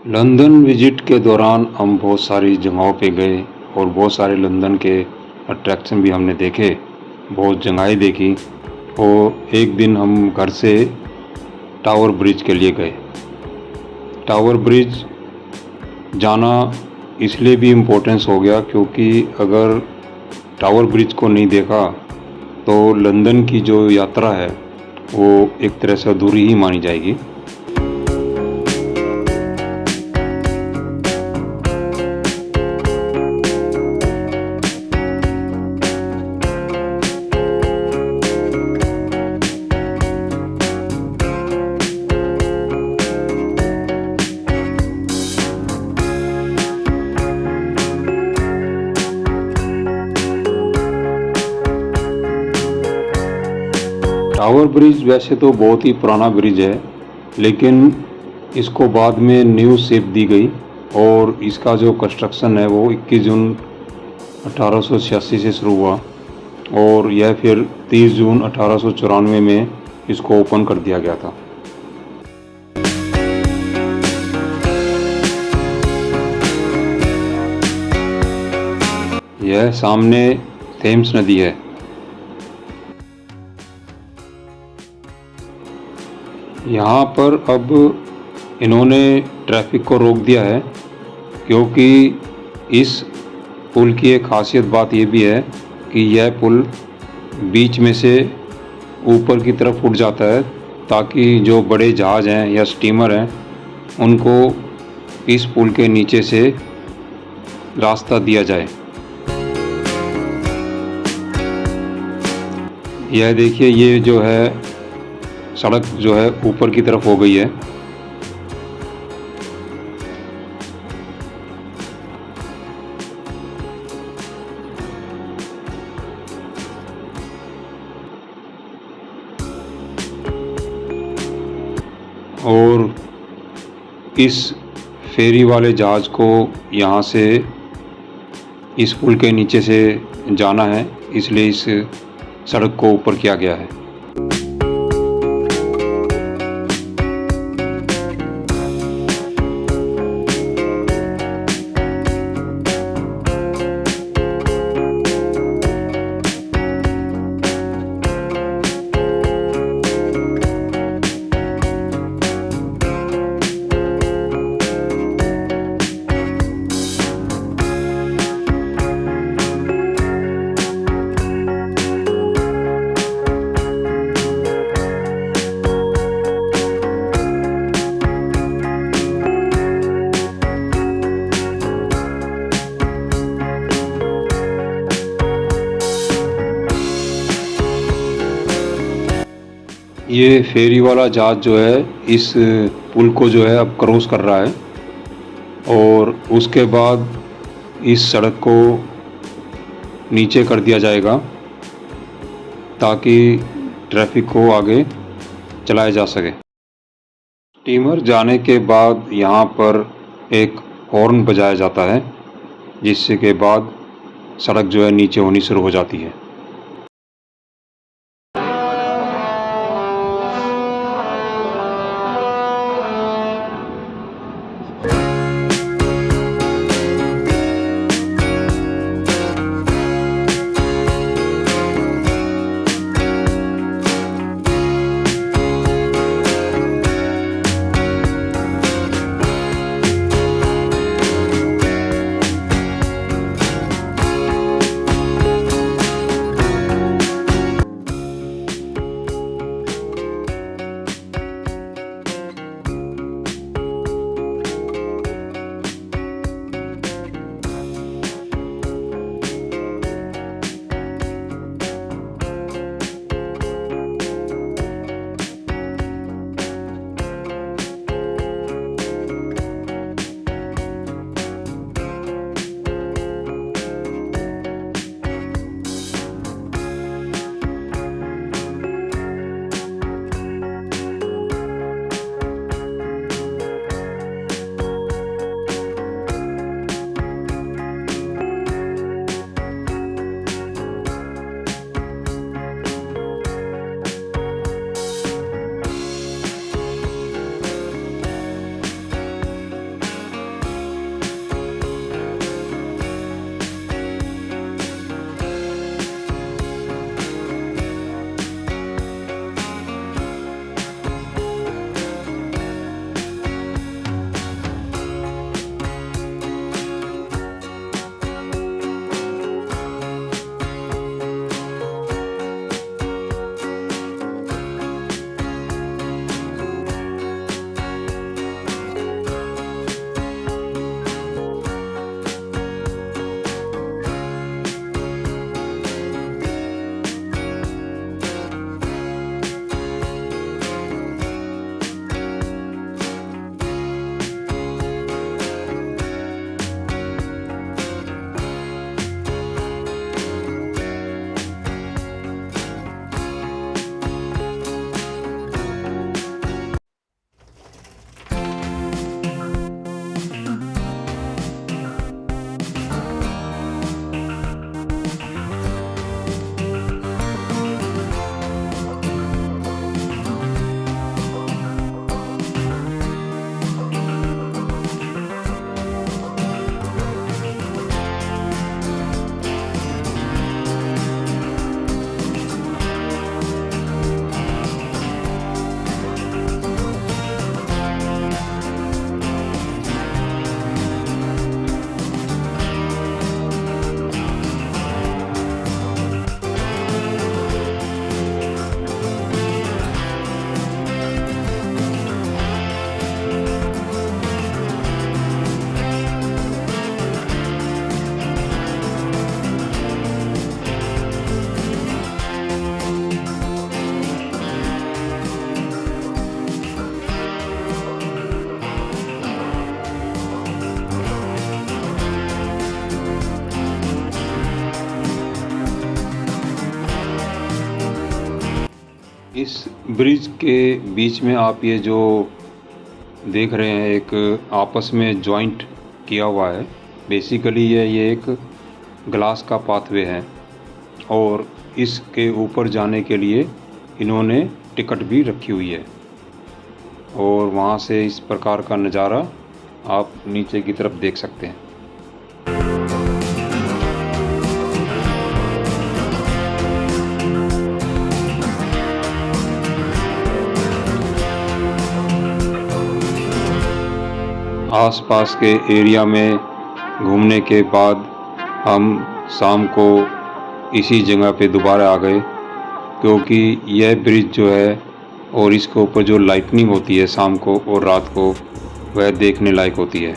London visit के दौरान हम बहुत सारी जगहों पे गए और बहुत सारे लंदन के अट्रैक्शन भी हमने देखे, बहुत जगहें देखी। और एक दिन हम घर से टावर ब्रिज के लिए गए। टावर ब्रिज जाना इसलिए भी इम्पोर्टेंस हो गया क्योंकि अगर टावर ब्रिज को नहीं देखा तो लंदन की जो यात्रा है वो एक तरह से अधूरी ही मानी जाएगी। टावर ब्रिज वैसे तो बहुत ही पुराना ब्रिज है, लेकिन इसको बाद में न्यू शेप दी गई और इसका जो कंस्ट्रक्शन है वो 21 जून 1886 से शुरू हुआ और यह फिर 30 जून 1894 में इसको ओपन कर दिया गया था। यह सामने थेम्स नदी है। यहाँ पर अब इन्होंने ट्रैफिक को रोक दिया है क्योंकि इस पुल की एक खासियत बात ये भी है कि यह पुल बीच में से ऊपर की तरफ उठ जाता है ताकि जो बड़े जहाज़ हैं या स्टीमर हैं उनको इस पुल के नीचे से रास्ता दिया जाए। यह देखिए, ये जो है सड़क जो है ऊपर की तरफ हो गई है। और इस फेरी वाले जहाज़ को यहाँ से इस पुल के नीचे से जाना है, इसलिए इस सड़क को ऊपर किया गया है। ये फेरी वाला जहाज़ जो है इस पुल को जो है अब क्रॉस कर रहा है और उसके बाद इस सड़क को नीचे कर दिया जाएगा ताकि ट्रैफिक को आगे चलाया जा सके। स्टीमर जाने के बाद यहाँ पर एक हॉर्न बजाया जाता है जिससे के बाद सड़क जो है नीचे होनी शुरू हो जाती है। इस ब्रिज के बीच में आप ये जो देख रहे हैं एक आपस में जॉइंट किया हुआ है। बेसिकली ये एक ग्लास का पाथवे है और इसके ऊपर जाने के लिए इन्होंने टिकट भी रखी हुई है और वहाँ से इस प्रकार का नज़ारा आप नीचे की तरफ देख सकते हैं। आसपास के एरिया में घूमने के बाद हम शाम को इसी जगह पे दोबारा आ गए, क्योंकि यह ब्रिज जो है और इसके ऊपर जो लाइटनिंग होती है शाम को और रात को, वह देखने लायक होती है।